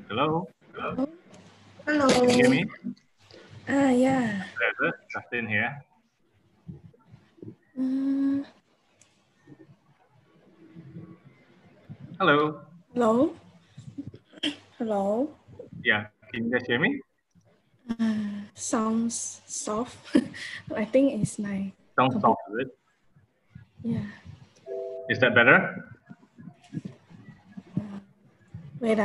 Hello, Hello. can you hear me? Yeah. There's it. Justin here. Hello. Hello. Hello. Yeah, can you guys hear me? Sounds soft. I think it's my Sounds computer. soft, is it? Yeah. Is that better? Wait.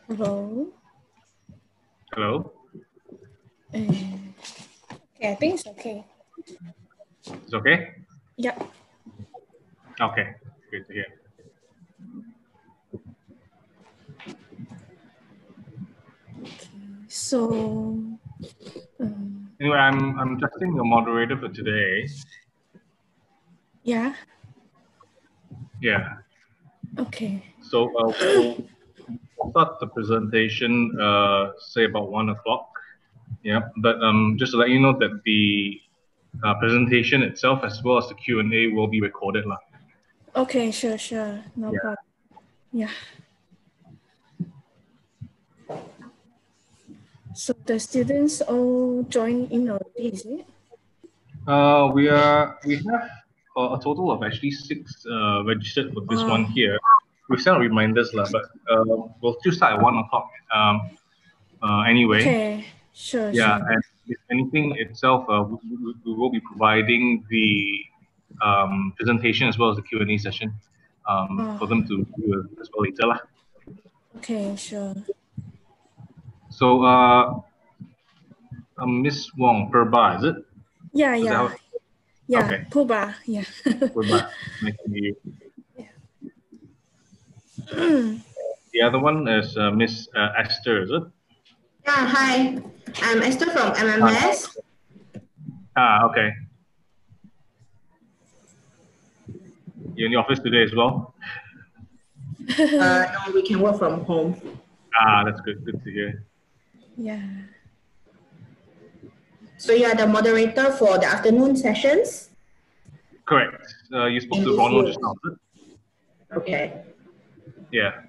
Hello. Hello. Okay, I think it's okay. It's okay? Yep. Okay, good to hear. So, Anyway, I'm Justin, your moderator for today. yeah. Yeah. Okay. So we'll start the presentation, say about 1 o'clock. Yeah, but just to let you know that the presentation itself, as well as the Q&A, will be recorded, lah. Okay, sure. No Yeah. problem. Yeah. So the students all join in already, is it? We have a total of actually 6 registered for this one here. We sent reminders lah, but we'll still start at 1 o'clock. Anyway, Okay. Sure. yeah, and if anything itself, we will be providing the presentation as well as the Q&A session for them to do as well later lah. Okay, sure. So, Miss Wong, Perba, is it? Yeah. Yeah. Okay. Puba. Yeah. Perba, nice to meet you. The other one is Miss Esther, is it? Yeah, hi. I'm Esther from MMS. Okay. You're in the office today as well? No, we can work from home. That's good. Good to hear. Yeah. So you are the moderator for the afternoon sessions? Correct. You spoke In to this Ronald room. just now, is it? Okay. Yeah.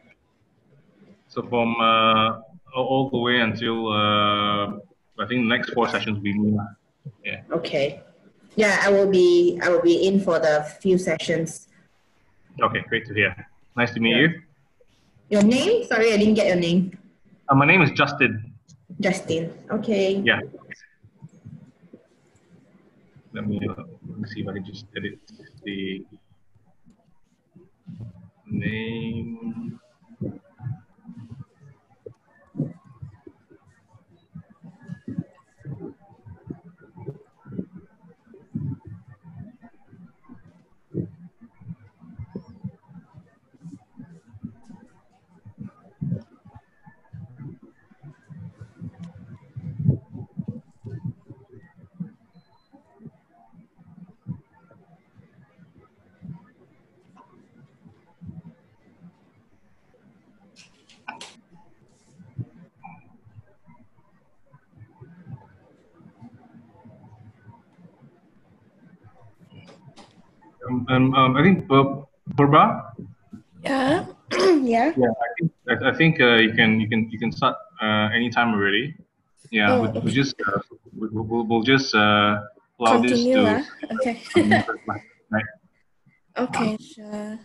So from all the way until I think the next 4 sessions will be me. Yeah. Okay. Yeah, I will be in for the few sessions. Okay, great to hear. Nice to meet Yeah. you. Your name? Sorry, I didn't get your name. My name is Justin. Justin. Okay. Yeah. Let me see if I can just edit the name. I think Purba. Yeah. Yeah. Yeah, I think you can start anytime already. Yeah, Oh, we okay. just we'll just allow this Continue. to Okay. continue first, right? Okay, sure.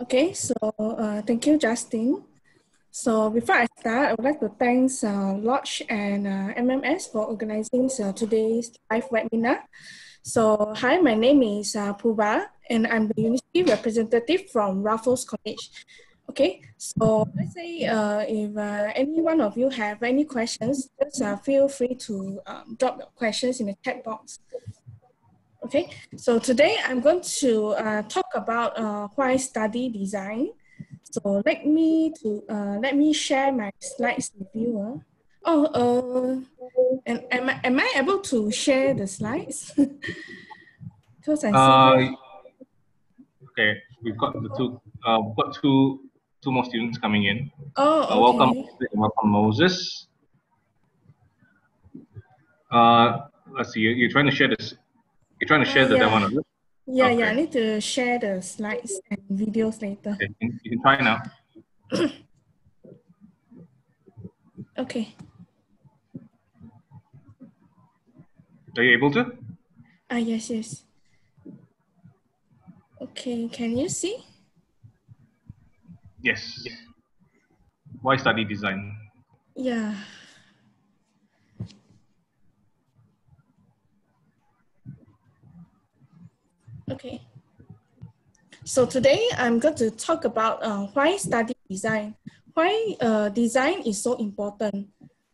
Okay, so thank you, Justin. So before I start, I would like to thank Lodge and MMS for organizing today's live webinar. So hi, my name is Puba, and I'm the university representative from Raffles College. Okay, so let's say if any one of you have any questions, just feel free to drop your questions in the chat box. Okay, so today I'm going to talk about why study design. So let me share my slides with you. And am I able to share the slides? Because I see here. Okay, we've got two more students coming in. Oh, okay. Welcome Moses. Let's see. You're trying to share this. You're trying to share that one, is it? Yeah, Okay. I need to share the slides and videos later. Okay, you can try now. Okay. Are you able to? Yes. Okay, can you see? Yes. Why study design? Yeah. Okay. So today I'm going to talk about why study design. Why design is so important.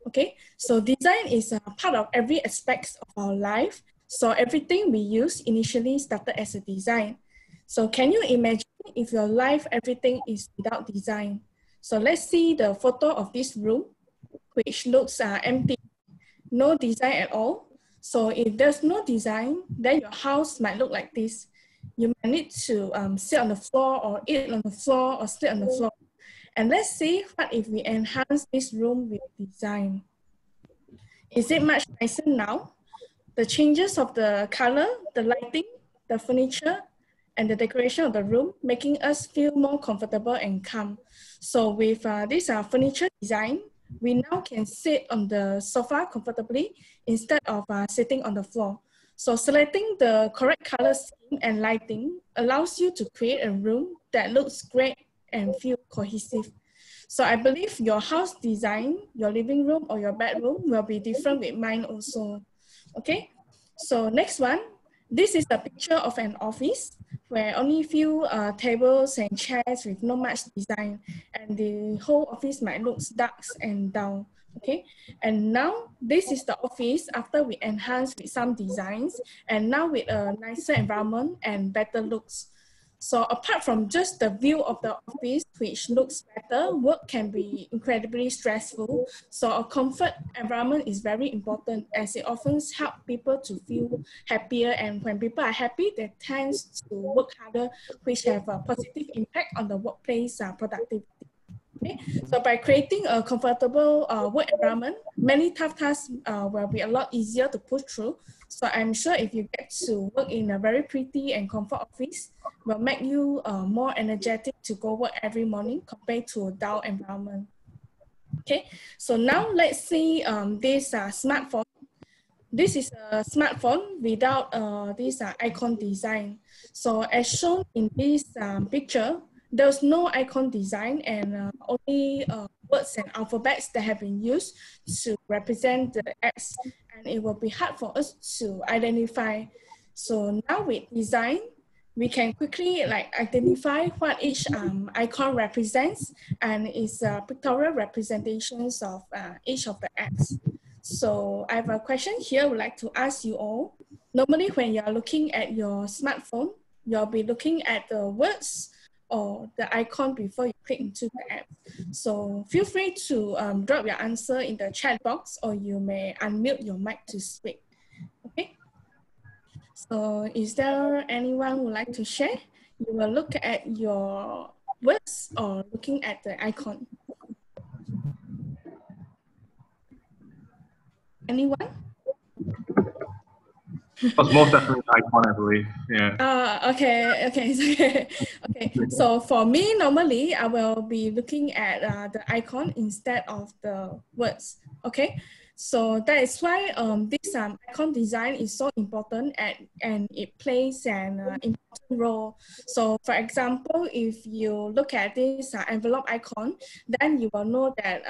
Okay, so design is a part of every aspect of our life. So everything we use initially started as a design. So can you imagine if your life, everything is without design? So let's see the photo of this room, which looks empty, no design at all. So if there's no design, then your house might look like this. You might need to sit on the floor or eat on the floor or sleep on the floor. And let's see what if we enhance this room with design. Is it much nicer now? The changes of the color, the lighting, the furniture, and the decoration of the room, making us feel more comfortable and calm. So with this furniture design, we now can sit on the sofa comfortably instead of sitting on the floor. So selecting the correct color scheme and lighting allows you to create a room that looks great and feel cohesive. So I believe your house design, your living room or your bedroom will be different with mine also. Okay, so next one, this is a picture of an office where only few tables and chairs with not much design, and the whole office might look dark and dull. Okay, and now this is the office after we enhance with some designs, and now with a nicer environment and better looks. So apart from just the view of the office, which looks better, work can be incredibly stressful. So a comfort environment is very important as it often helps people to feel happier. And when people are happy, they tend to work harder, which have a positive impact on the workplace productivity. Okay, so by creating a comfortable work environment, many tough tasks will be a lot easier to push through. So I'm sure if you get to work in a very pretty and comfort office, will make you more energetic to go work every morning compared to a dull environment. Okay, so now let's see this smartphone. This is a smartphone without this icon design. So as shown in this picture, there's no icon design and only words and alphabets that have been used to represent the apps, and it will be hard for us to identify. So now with design, we can quickly identify what each icon represents, and it's pictorial representations of each of the apps. So I have a question here I would like to ask you all. Normally when you're looking at your smartphone, you'll be looking at the words or the icon before you click into the app. So feel free to drop your answer in the chat box, or you may unmute your mic to speak. Okay. So is there anyone who would like to share? You will look at your words or looking at the icon. Anyone? That's most definitely an icon, I believe. Yeah. Okay. Okay. So for me, normally I will be looking at the icon instead of the words. Okay. So that is why this icon design is so important, and it plays an important role. So for example, if you look at this envelope icon, then you will know that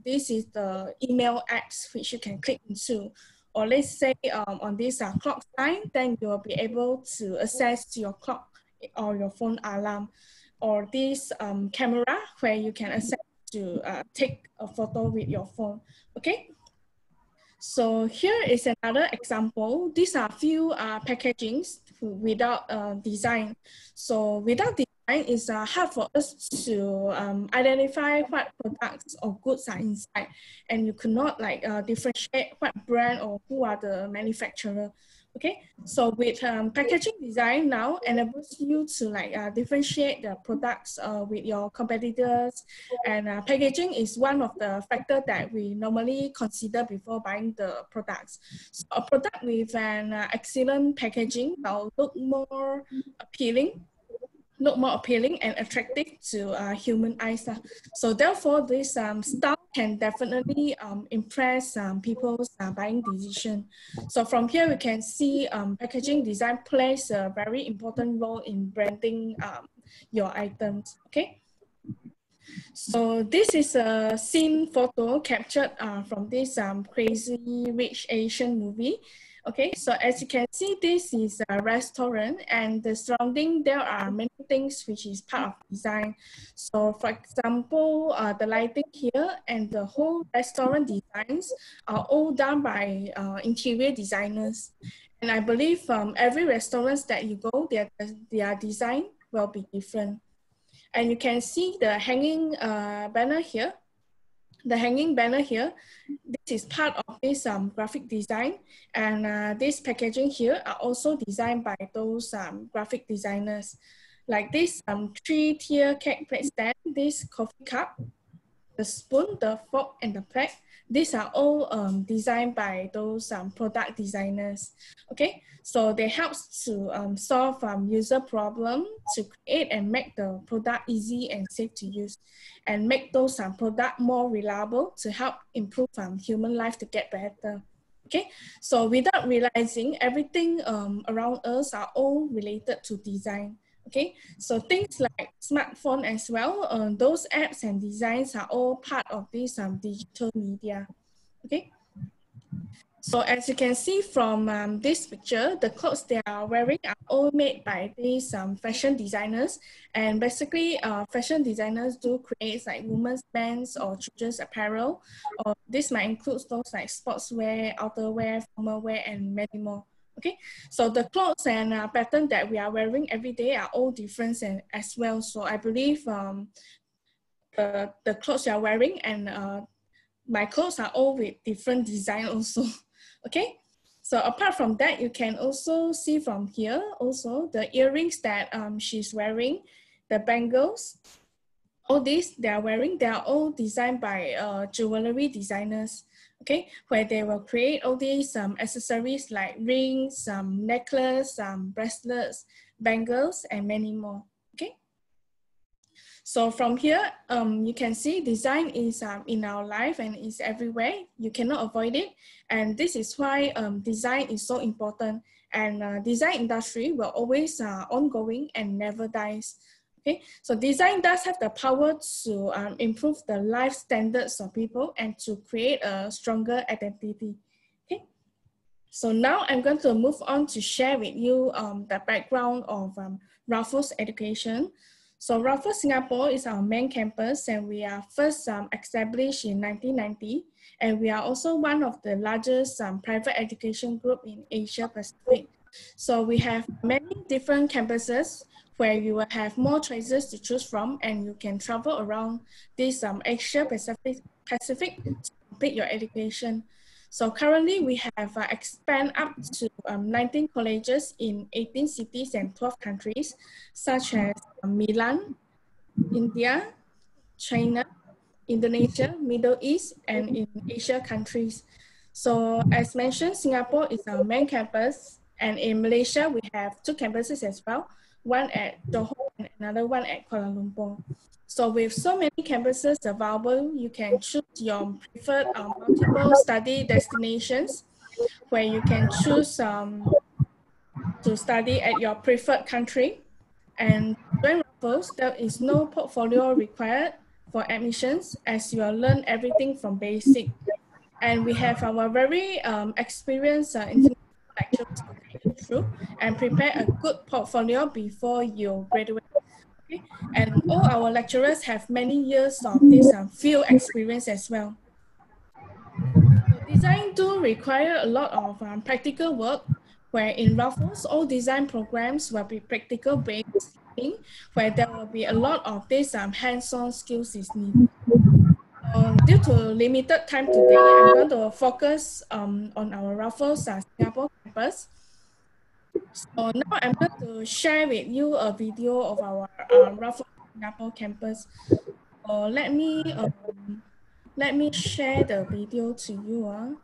this is the email apps which you can click into. Or let's say on this clock sign, then you will be able to access to your clock or your phone alarm, or this camera where you can access to take a photo with your phone. Okay. So here is another example. These are few packagings without design. So without design, it's hard for us to identify what products or goods are inside, and you could not differentiate what brand or who are the manufacturer. Okay, so with packaging design now enables you to like differentiate the products with your competitors, and packaging is one of the factors that we normally consider before buying the products. So a product with an excellent packaging will look more appealing and attractive to human eyes. So therefore, this style can definitely impress people's buying decision. So from here, we can see packaging design plays a very important role in branding your items, okay? So this is a scene photo captured from this Crazy Rich Asian movie. Okay, so as you can see, this is a restaurant, and the surrounding, there are many things which is part of design. So for example, the lighting here and the whole restaurant designs are all done by interior designers. And I believe every restaurants that you go, their design will be different. And you can see the hanging banner here. The hanging banner here, this is part of this graphic design, and this packaging here are also designed by those graphic designers. Like this 3-tier cake plate stand, this coffee cup, the spoon, the fork, and the plate. These are all designed by those product designers. Okay, so they help to solve user problem, to create and make the product easy and safe to use, and make those product more reliable to help improve human life to get better. Okay, so without realizing, everything around us are all related to design. Okay, so things like smartphone as well, those apps and designs are all part of this digital media. Okay, so as you can see from this picture, the clothes they are wearing are all made by these fashion designers. And basically, fashion designers do create like women's, men's, or children's apparel. Or this might include those like sportswear, outerwear, formal wear, and many more. Okay, so the clothes and pattern that we are wearing every day are all different and as well. So I believe the clothes you are wearing and my clothes are all with different design also. Okay, so apart from that, you can also see from here also the earrings that she's wearing, the bangles, all these they are wearing, they are all designed by jewelry designers. Okay, where they will create all these accessories like rings, necklace, bracelets, bangles, and many more. Okay. So from here, you can see design is in our life and is everywhere. You cannot avoid it. And this is why design is so important. And design industry will always ongoing and never dies. Okay, so design does have the power to improve the life standards of people and to create a stronger identity. Okay, so now I'm going to move on to share with you the background of Raffles Education. So Raffles Singapore is our main campus, and we are first established in 1990, and we are also one of the largest private education group in Asia Pacific. So we have many different campuses where you will have more choices to choose from, and you can travel around this Asia Pacific to complete your education. So currently we have expanded up to 19 colleges in 18 cities and 12 countries, such as Milan, India, China, Indonesia, Middle East, and in Asia countries. So as mentioned, Singapore is our main campus, and in Malaysia, we have 2 campuses as well, one at Johor and another one at Kuala Lumpur. So with so many campuses available, you can choose your preferred multiple study destinations, where you can choose to study at your preferred country. And join Raffles, there is no portfolio required for admissions, as you will learn everything from basic. And we have our very experienced international lecturers to guide you through and prepare a good portfolio before you graduate. Okay? And all our lecturers have many years of this field experience as well. So design do require a lot of practical work, where in Raffles, all design programs will be practical based, where there will be a lot of this hands-on skills is needed. Due to limited time today, I'm going to focus on our Raffles Singapore campus. So now I'm going to share with you a video of our Raffles Singapore campus. So let me share the video to you.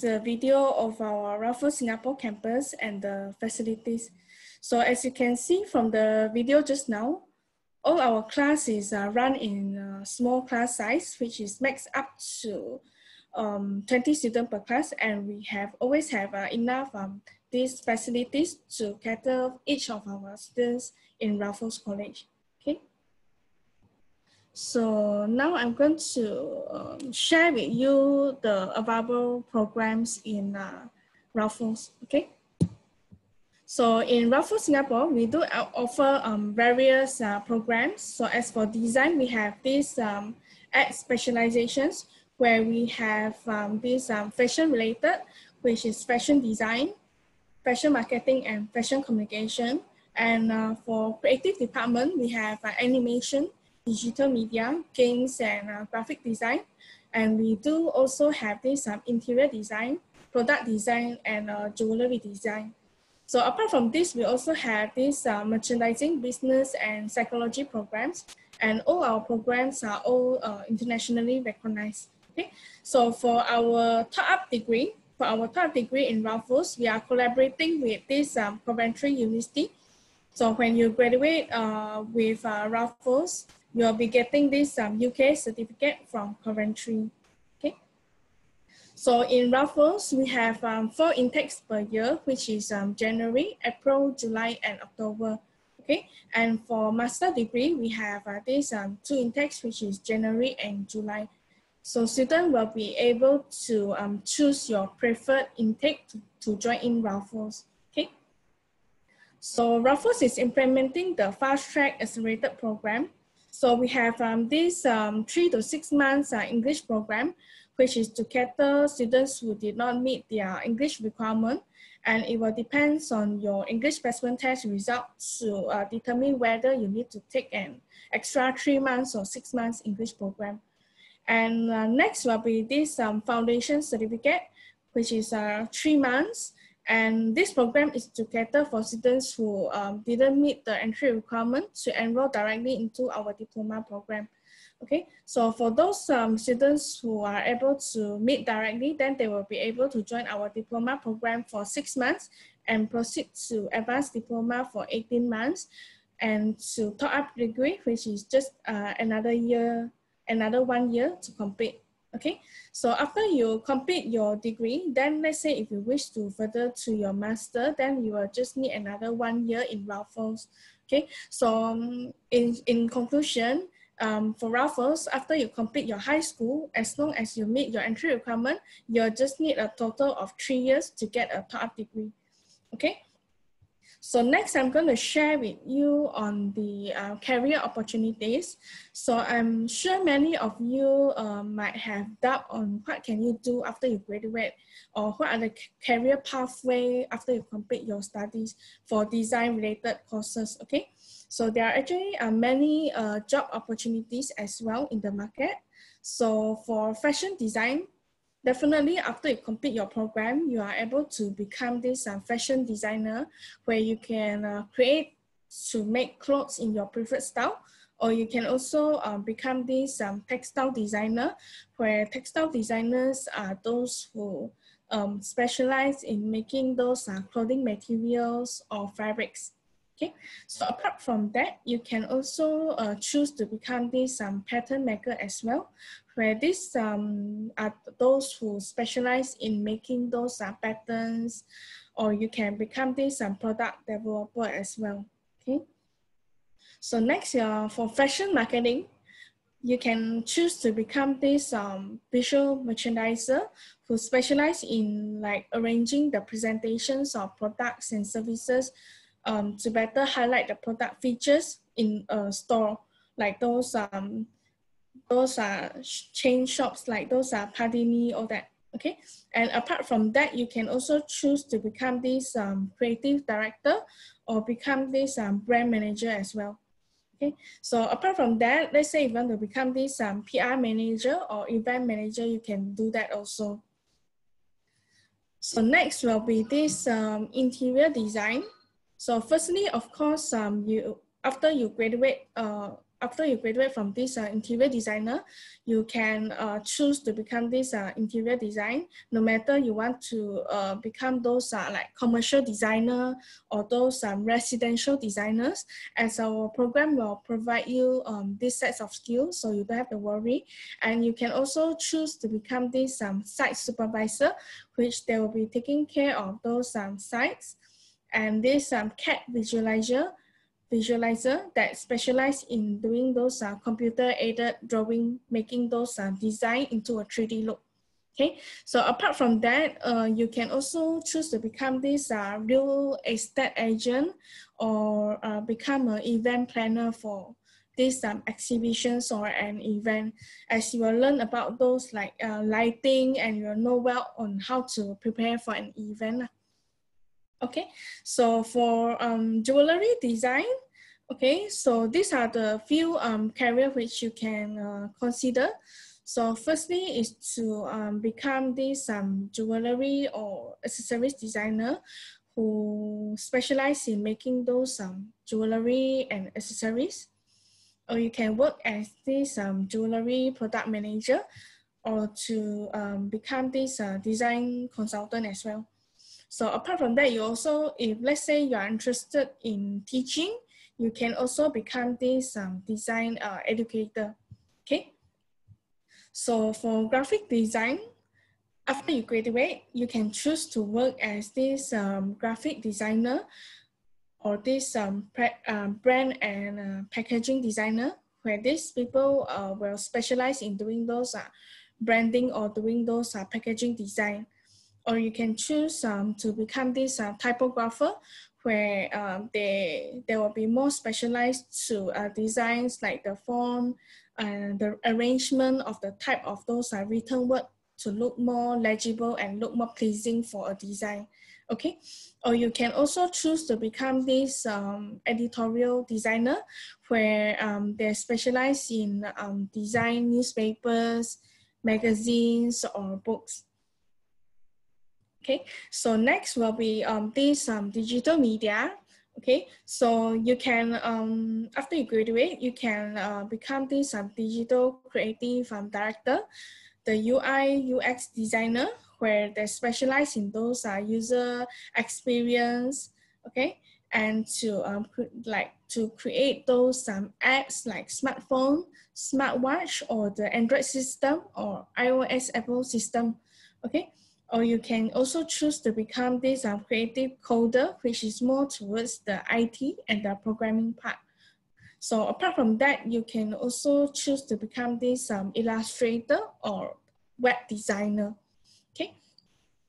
a video of our Raffles Singapore campus and the facilities. So as you can see from the video just now, all our classes are run in small class size, which is max up to 20 students per class, and we always have enough these facilities to cater each of our students in Raffles College. Okay. So now I'm going to share with you the available programs in Raffles. Okay. So in Raffles Singapore, we do offer various programs. So as for design, we have these art specializations where we have this fashion related, which is fashion design, fashion marketing, and fashion communication. And for creative department, we have animation, digital media, games, and graphic design. And we do also have this interior design, product design, and jewelry design. So apart from this, we also have this merchandising, business, and psychology programs, and all our programs are all internationally recognized. Okay, so for our top-up degree, in Raffles, we are collaborating with this Coventry University. So when you graduate with Raffles, you'll be getting this UK certificate from Coventry. Okay. So in Raffles, we have 4 intakes per year, which is January, April, July, and October. Okay, and for master degree, we have these 2 intakes, which is January and July. So students will be able to choose your preferred intake to join in Raffles. Okay. So Raffles is implementing the fast track accelerated program. So we have this 3 to 6 months English program, which is to cater students who did not meet their English requirement, and it will depend on your English placement test results to determine whether you need to take an extra 3 months or 6 months English program. And next will be this foundation certificate, which is 3 months. And this program is to cater for students who didn't meet the entry requirement to enroll directly into our diploma program. Okay, so for those students who are able to meet directly, then they will be able to join our diploma program for 6 months and proceed to advanced diploma for 18 months and to top-up degree, which is just another 1 year to complete. Okay, so after you complete your degree, then let's say if you wish to further to your master, then you will just need another 1 year in Raffles. Okay, so in conclusion, for Raffles, after you complete your high school, as long as you meet your entry requirement, you'll just need a total of 3 years to get a top-up degree. Okay. So next, I'm going to share with you on the career opportunities. So I'm sure many of you might have doubt on what can you do after you graduate, or what are the career pathway after you complete your studies for design related courses. Okay, so there are actually many job opportunities as well in the market. So for fashion design, definitely after you complete your program, you are able to become this fashion designer, where you can create to make clothes in your preferred style, or you can also become this textile designer, where textile designers are those who specialize in making those clothing materials or fabrics. Okay, so apart from that, you can also choose to become this pattern maker as well, where these are those who specialize in making those patterns, or you can become this product developer as well. Okay, so next, for fashion marketing, you can choose to become this visual merchandiser who specialize in like arranging the presentations of products and services to better highlight the product features in a store, like those chain shops, like those are Pardini, all that. Okay, and apart from that, you can also choose to become this creative director or become this brand manager as well. Okay, so apart from that, let's say if you want to become this PR manager or event manager, you can do that also. So next will be this interior design. So firstly, of course, after you graduate after you graduate from this interior designer, you can choose to become this interior design. No matter you want to become those like commercial designer or those residential designers, as our program will provide you these sets of skills, so you don't have to worry. And you can also choose to become this site supervisor, which they will be taking care of those sites. And this CAD visualizer that specialize in doing those computer-aided drawing, making those design into a 3D look. Okay, so apart from that, you can also choose to become this real estate agent or become an event planner for these exhibitions or an event, as you will learn about those like lighting, and you'll know well on how to prepare for an event. Okay, so for jewelry design, okay, so these are the few career which you can consider. So firstly is to become this jewelry or accessories designer who specialize in making those jewelry and accessories. Or you can work as this jewelry product manager, or to become this design consultant as well. So apart from that, you also, if let's say you are interested in teaching, you can also become this design educator, okay? So for graphic design, after you graduate, you can choose to work as this graphic designer or this brand and packaging designer, where these people will specialize in doing those branding or doing those packaging design. Or you can choose to become this typographer, where they will be more specialized to designs like the font and the arrangement of the type of those written word to look more legible and look more pleasing for a design. Okay, or you can also choose to become this editorial designer, where they specialize in design newspapers, magazines, or books. Okay, so next will be this digital media. Okay, so you can, after you graduate, you can become this digital creative director, the UI UX designer, where they specialize in those user experience, okay, and to to create those apps like smartphone, smartwatch, or the Android system or iOS Apple system, okay. Or you can also choose to become this creative coder, which is more towards the IT and the programming part. So apart from that, you can also choose to become this illustrator or web designer. Okay.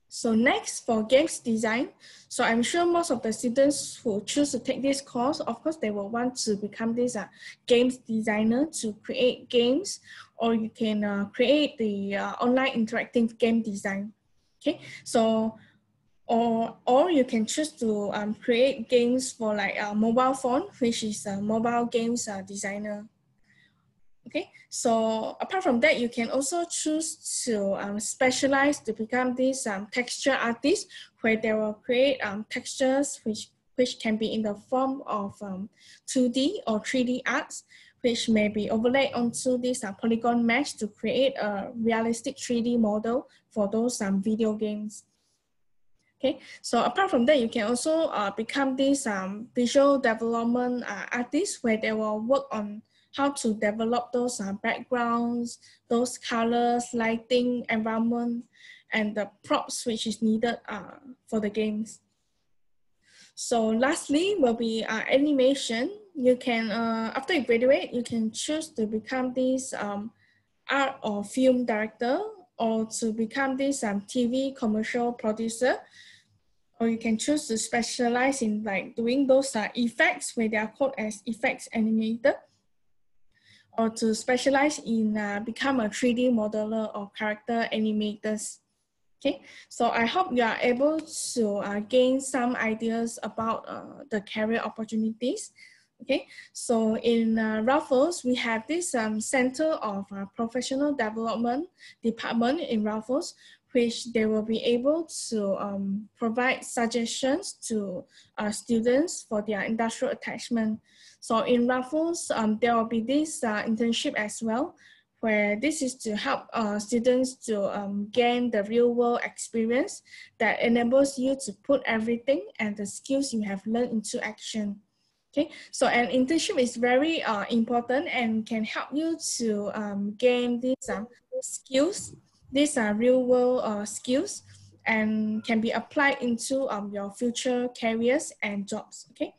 So next, for games design. So I'm sure most of the students who choose to take this course, of course, they will want to become this games designer to create games, or you can create the online interactive game design. Okay, so or you can choose to create games for like a mobile phone, which is a mobile games designer. Okay, so apart from that, you can also choose to specialize to become this texture artist, where they will create textures which can be in the form of 2D or 3D arts, which may be overlaid onto this polygon mesh to create a realistic 3D model for those video games. Okay, so apart from that, you can also become this visual development artist, where they will work on how to develop those backgrounds, those colors, lighting, environment, and the props which is needed for the games. So lastly will be animation. You can, after you graduate, you can choose to become this art or film director, or to become this TV commercial producer, or you can choose to specialize in like doing those effects, where they are called as effects animator, or to specialize in become a 3D modeler or character animators. Okay, so I hope you are able to gain some ideas about the career opportunities. Okay, so in Raffles, we have this Center of Professional Development Department in Raffles, which they will be able to provide suggestions to students for their industrial attachment. So in Raffles, there will be this internship as well, where this is to help students to gain the real world experience that enables you to put everything and the skills you have learned into action. Okay, so an internship is very important and can help you to gain these skills. These are real world skills and can be applied into your future careers and jobs. Okay.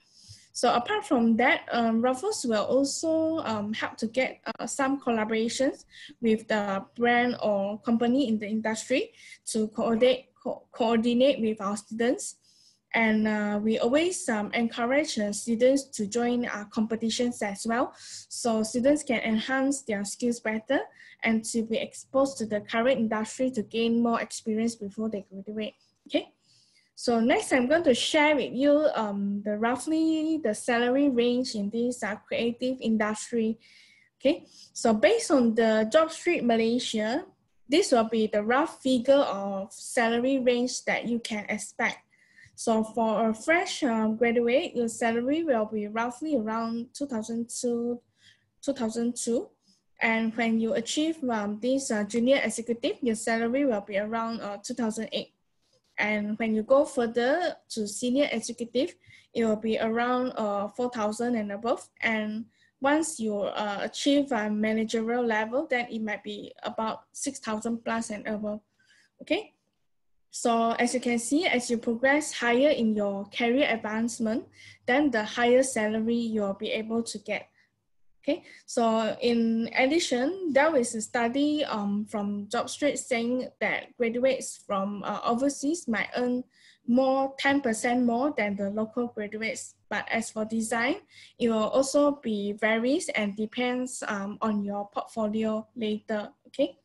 So apart from that, Raffles will also help to get some collaborations with the brand or company in the industry to coordinate with our students. And we always encourage students to join competitions as well, so students can enhance their skills better and to be exposed to the current industry to gain more experience before they graduate. Okay. So next, I'm going to share with you roughly the salary range in this creative industry. Okay, so based on the Job Street Malaysia, this will be the rough figure of salary range that you can expect. So for a fresh graduate, your salary will be roughly around 2002. And when you achieve this junior executive, your salary will be around 2008. And when you go further to senior executive, it will be around 4,000 and above. And once you achieve a managerial level, then it might be about 6,000 plus and above. Okay. So as you can see, as you progress higher in your career advancement, then the higher salary you'll be able to get. Okay, so in addition, there is a study from JobStreet saying that graduates from overseas might earn 10% more than the local graduates. But as for design, it will also be varies and depends on your portfolio later. Okay.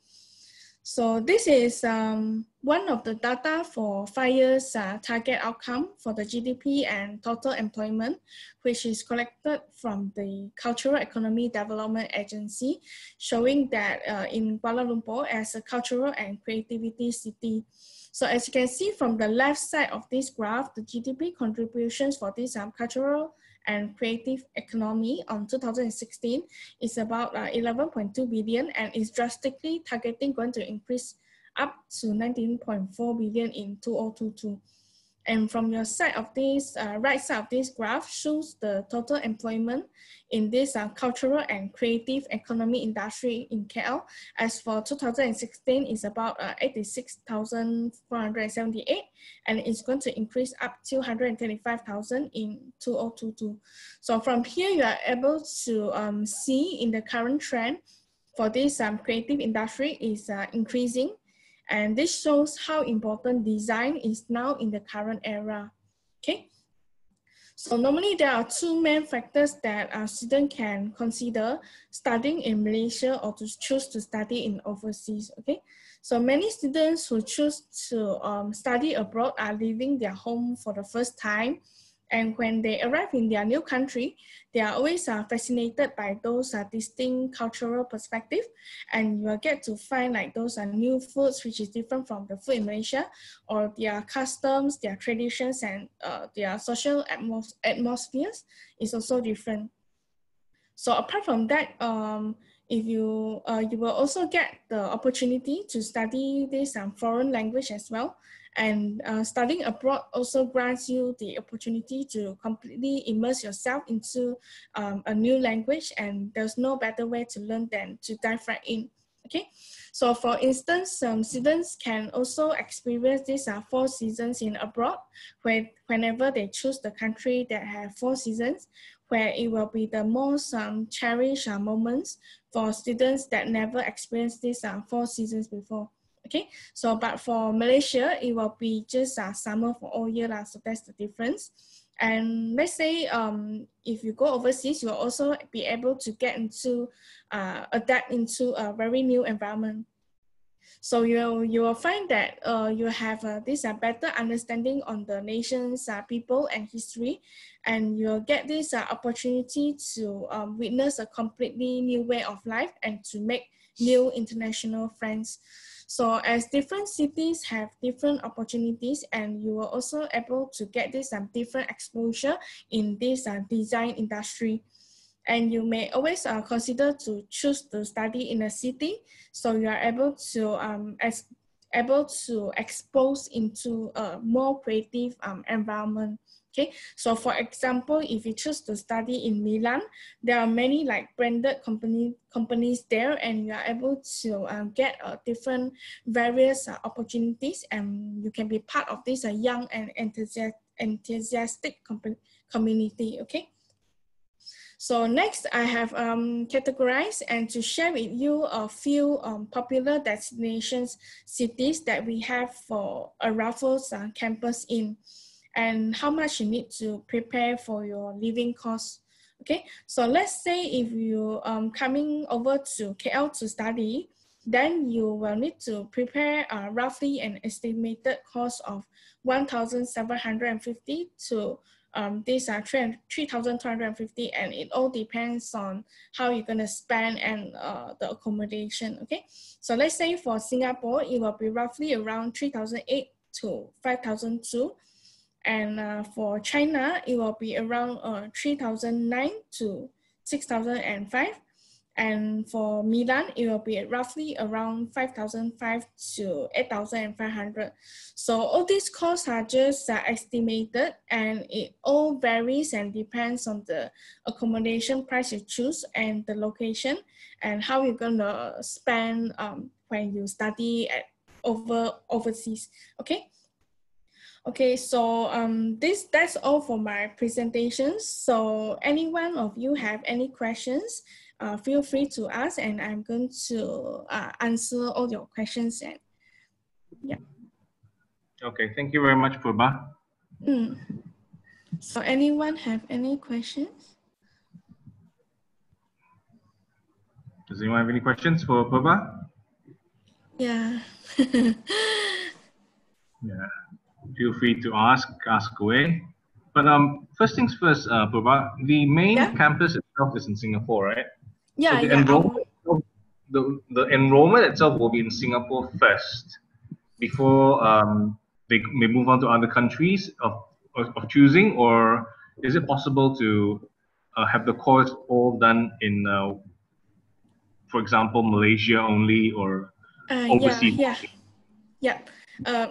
So this is one of the data for 5 years target outcome for the GDP and total employment, which is collected from the Cultural Economy Development Agency, showing that in Kuala Lumpur as a cultural and creativity city. So as you can see from the left side of this graph, the GDP contributions for this cultural and creative economy on 2016 is about 11.2 billion and is drastically targeting going to increase up to 19.4 billion in 2022. And from your side of this, right side of this graph shows the total employment in this cultural and creative economy industry in KL. As for 2016, is about 86,478, and it's going to increase up to 125,000 in 2022. So from here, you are able to see in the current trend for this creative industry is increasing. And this shows how important design is now in the current era. Okay. So normally there are two main factors that a student can consider studying in Malaysia or to choose to study in overseas. Okay. So many students who choose to study abroad are leaving their home for the first time. And when they arrive in their new country, they are always fascinated by those distinct cultural perspective, and you will get to find like those new foods which is different from the food in Malaysia, or their customs, their traditions, and their social atmospheres is also different. So apart from that, if you will also get the opportunity to study this foreign language as well. And studying abroad also grants you the opportunity to completely immerse yourself into a new language, and there's no better way to learn than to dive right in. Okay, so for instance, students can also experience these 4 seasons in abroad, whenever they choose the country that have 4 seasons, where it will be the most cherished moments for students that never experienced these 4 seasons before. Okay, so but for Malaysia, it will be just summer for all year, so that's the difference. And let's say if you go overseas, you'll also be able to get into, adapt into a very new environment. So you will find that you have this better understanding on the nation's people and history, and you'll get this opportunity to witness a completely new way of life and to make new international friends. So as different cities have different opportunities, and you are also able to get this different exposure in this design industry. And you may always consider to choose to study in a city, so you are able to expose into a more creative environment. Okay, so for example, if you choose to study in Milan, there are many like branded companies there, and you are able to get different various opportunities, and you can be part of this young and enthusiastic community. Okay. So next, I have categorized and to share with you a few popular destinations cities that we have for a Raffles campus in, and how much you need to prepare for your living costs. Okay, so let's say if you coming over to KL to study, then you will need to prepare roughly an estimated cost of 1,750 to these are 3,250, and it all depends on how you're going to spend and the accommodation. Okay, so let's say for Singapore, it will be roughly around 3,008 to 5,002. And for China, it will be around 3,009 to 6,005. And for Milan, it will be roughly around 5,005 to 8,500. So all these costs are just estimated, and it all varies and depends on the accommodation price you choose and the location and how you're gonna spend when you study at overseas. Okay. Okay, so that's all for my presentations. So any one of you have any questions, feel free to ask, and I'm going to answer all your questions. And yeah. Okay, thank you very much, Purba. So anyone have any questions? Does anyone have any questions for Purba? Yeah. Yeah, feel free to ask away. But first things first, Purba, the main campus itself is in Singapore, right? Yeah, so the enrollment, the enrollment itself will be in Singapore first before they may move on to other countries of choosing, or is it possible to have the course all done in, for example, Malaysia only or overseas? Yeah.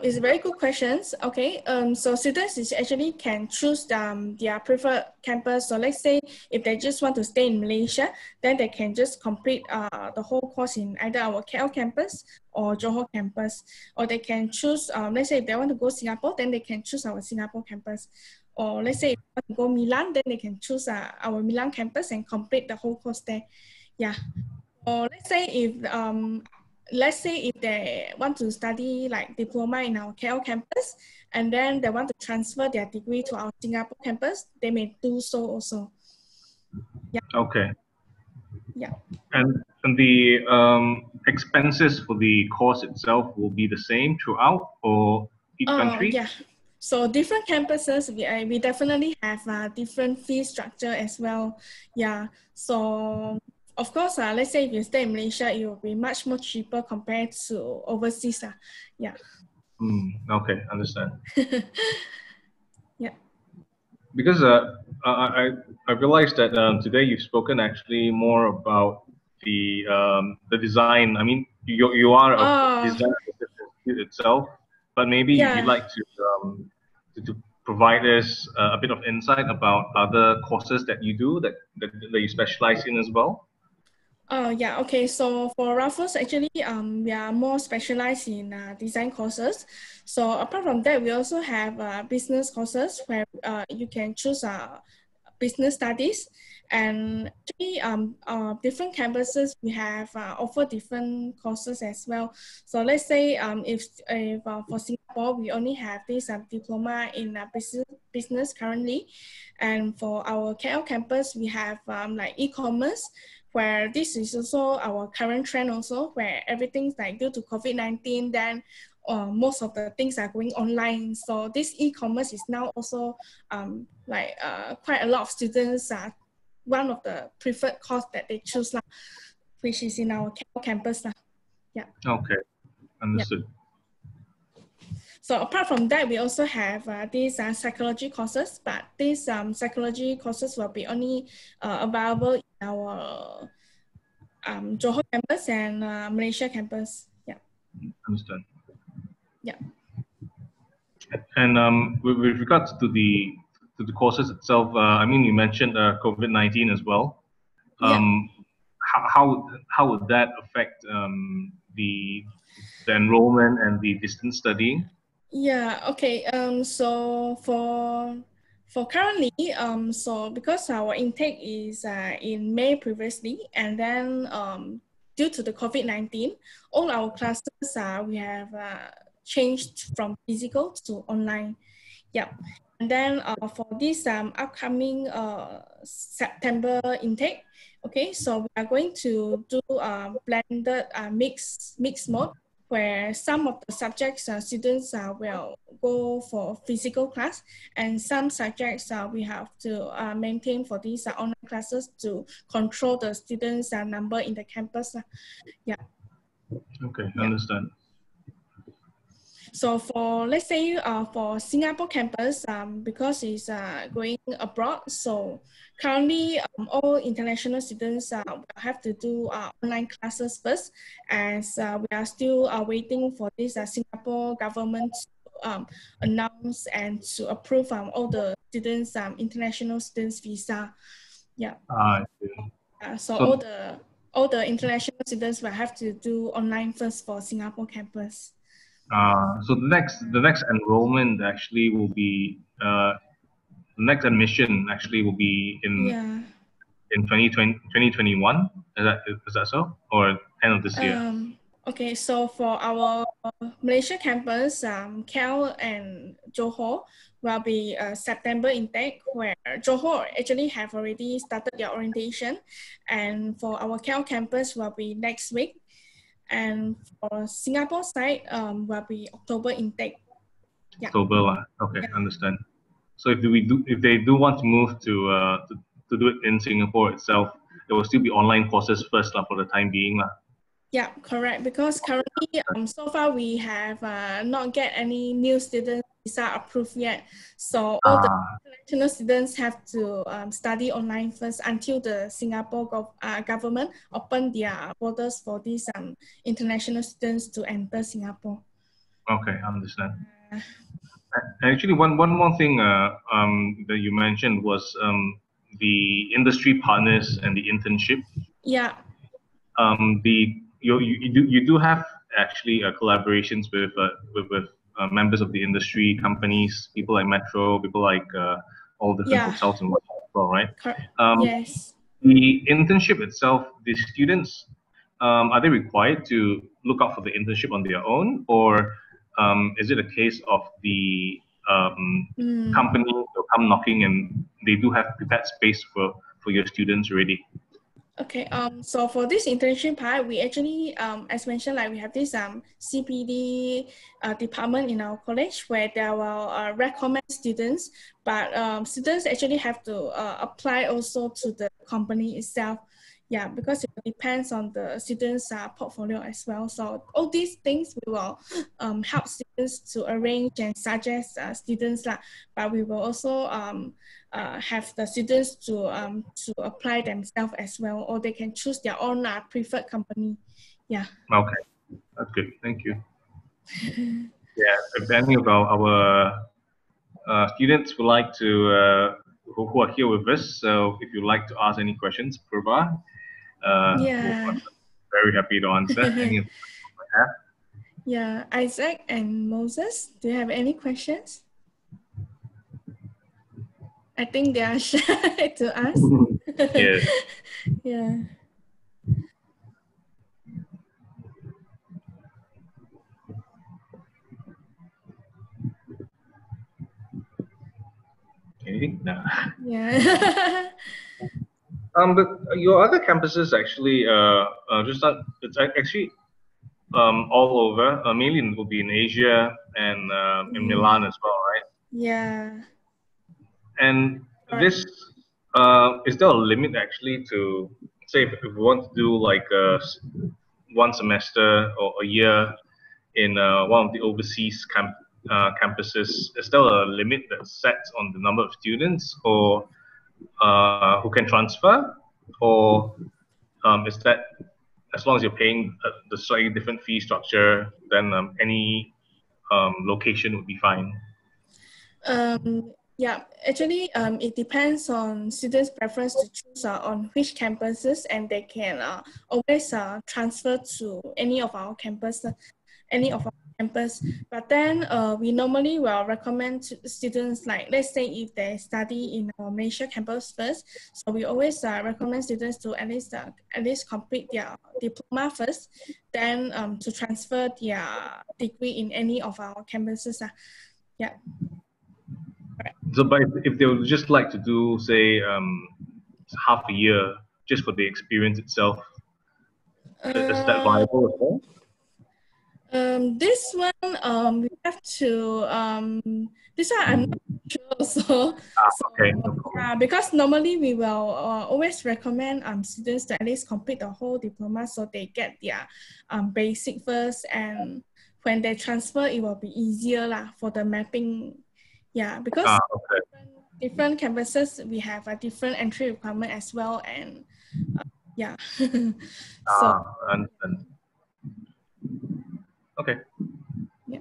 It's a very good questions. Okay. So students is actually can choose their preferred campus. So let's say if they just want to stay in Malaysia, then they can just complete the whole course in either our KL campus or Johor campus, or they can choose. Let's say if they want to go Singapore, then they can choose our Singapore campus. Or let's say if they want to go Milan, then they can choose our Milan campus and complete the whole course there. Yeah. Or let's say if they want to study like diploma in our KL campus, and then they want to transfer their degree to our Singapore campus, they may do so also. Yeah. Okay. Yeah. And the expenses for the course itself will be the same throughout, or each country? Yeah. So different campuses, we definitely have a different fee structure as well. Yeah. So of course, let's say if you stay in Malaysia, it will be much more cheaper compared to overseas. Yeah. Okay, understand. Yeah. Because I realized that today you've spoken actually more about the design. I mean, you are a design itself, but maybe you'd like to provide us a bit of insight about other courses that you do that you specialize in as well. Yeah, okay. So for Raffles, actually, we are more specialized in design courses. So apart from that, we also have business courses where you can choose business studies. And actually, different campuses, we have offer different courses as well. So let's say if for Singapore, we only have this diploma in business currently. And for our KL campus, we have like e-commerce, where this is also our current trend also, where everything's like due to COVID-19, then most of the things are going online. So this e-commerce is now also quite a lot of students one of the preferred course that they choose, which is in our campus. Yeah. Okay. Understood. So apart from that, we also have these psychology courses, but these psychology courses will be only available in our Johor campus and Malaysia campus. Yeah. Understand. Yeah. And with regards to the courses itself, I mean, you mentioned COVID-19 as well. Yeah. How would that affect the enrollment and the distance studying? Yeah, okay. So for currently, so because our intake is in May previously, and then due to the COVID-19, all our classes we have changed from physical to online. Yeah. And then for this upcoming September intake, okay, so we are going to do blended mix mode, where some of the subjects students will go for physical class, and some subjects we have to maintain for these online classes to control the students' number in the campus. Yeah. Okay, Yeah. understand. So for, let's say, for Singapore campus, because it's going abroad, so currently all international students will have to do online classes first, as we are still waiting for this Singapore government to announce and to approve all the students, international students visa. Yeah. I see. So So, all the international students will have to do online first for Singapore campus. so the next enrollment actually will be the next admission actually will be Yeah. in 2021. Is that so, or end of this year? Okay, so for our Malaysia campus, KL and Johor will be September intake, where Johor actually have already started their orientation, and for our KL campus will be next week, and for Singapore side will be October intake. Yeah. October. Okay, Yeah. understand. So if they do want to move to do it in Singapore itself, there will still be online courses first for the time being. Yeah, correct. Because currently, so far we have not get any new student visa approved yet. So all the international students have to study online first until the Singapore government open their borders for these international students to enter Singapore. Okay, understand. Actually, one more thing that you mentioned was the industry partners and the internship. Yeah. You do have actually collaborations with members of the industry, companies, people like Metro, people like all different hotels and whatnot as well, right? Yes. The internship itself, the students, are they required to look out for the internship on their own, or is it a case of the company will come knocking and they do have prepared space for your students already? Okay, so for this internship part, we actually, as mentioned, like we have this CPD department in our college where they will recommend students, but students actually have to apply also to the company itself. Yeah, because it depends on the students' portfolio as well. So all these things we will help students to arrange and suggest students, but we will also have the students to apply themselves as well, or they can choose their own preferred company. Yeah. Okay, that's good. Thank you. Yeah, if any of our students would like to who are here with us, so if you'd like to ask any questions, Prabha, Yeah. very happy to answer any of them you have. Yeah, Isaac and Moses, do you have any questions? I think they are shy to ask. Yes. Yeah. Okay. No. Yeah. But your other campuses actually, it's actually all over. Mainly will be in Asia and in Milan as well, right? Yeah. And this, is there a limit actually to say if we want to do like one semester or a year? in one of the overseas campuses, is there a limit that's set on the number of students or who can transfer, or is that as long as you're paying the slightly different fee structure, then any location would be fine? Yeah, actually, it depends on students' preference to choose on which campuses, and they can always transfer to any of our campus, But then we normally will recommend to students, like, let's say if they study in our Malaysia campus first, so we always recommend students to at least complete their diploma first, then to transfer their degree in any of our campuses. Yeah. So, but if they would just like to do, say, half a year just for the experience itself, is that viable as well? This one we have to this one I'm not sure. So Okay, no problem. yeah, because normally we will always recommend students to at least complete the whole diploma so they get their basic first, and when they transfer it will be easier lah for the mapping. Yeah, because Okay. different campuses we have a different entry requirement as well, and yeah. So I understand. Okay. yeah.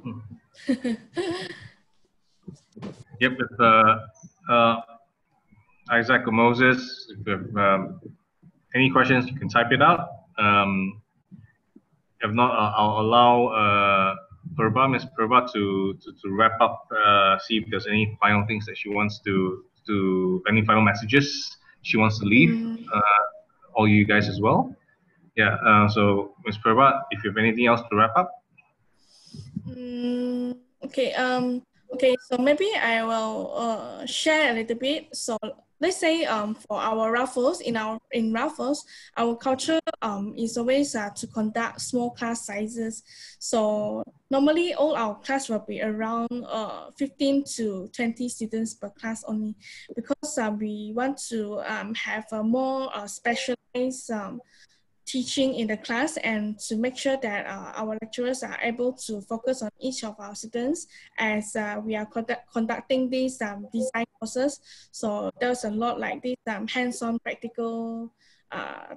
Yep. If Isaac or Moses, if you have any questions, you can type it out. If not, I'll allow Miss Purba to wrap up. See if there's any final things that she wants to any final messages she wants to leave. All you guys as well. Yeah. So Miss Purba, if you have anything else to wrap up. Okay. Okay. So maybe I will share a little bit. So let's say for our raffles in raffles, our culture is always to conduct small class sizes. So normally all our class will be around 15 to 20 students per class only, because we want to have a more specialized teaching in the class, and to make sure that our lecturers are able to focus on each of our students, as we are conducting these design courses. So there's a lot like this hands-on practical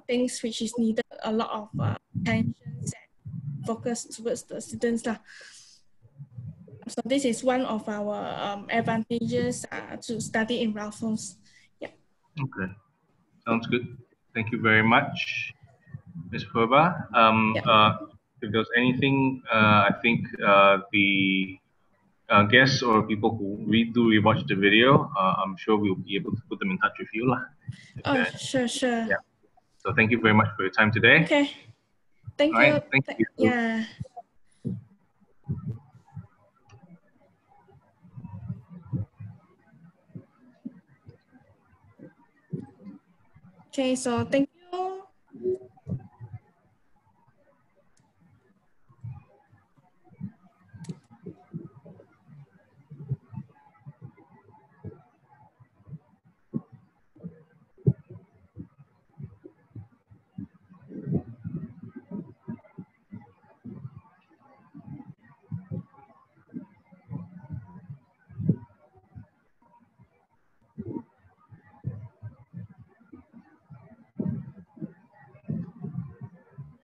things which is needed a lot of attention and focus towards the students. So this is one of our advantages to study in Raffles. Yeah. Okay, sounds good. Thank you very much, Ms. Purba. If there's anything, I think the guests or people who rewatch the video, I'm sure we'll be able to put them in touch with you. Oh, sure. Yeah. So thank you very much for your time today. Okay. Thank All you. right, thank you. Yeah. Okay, so thank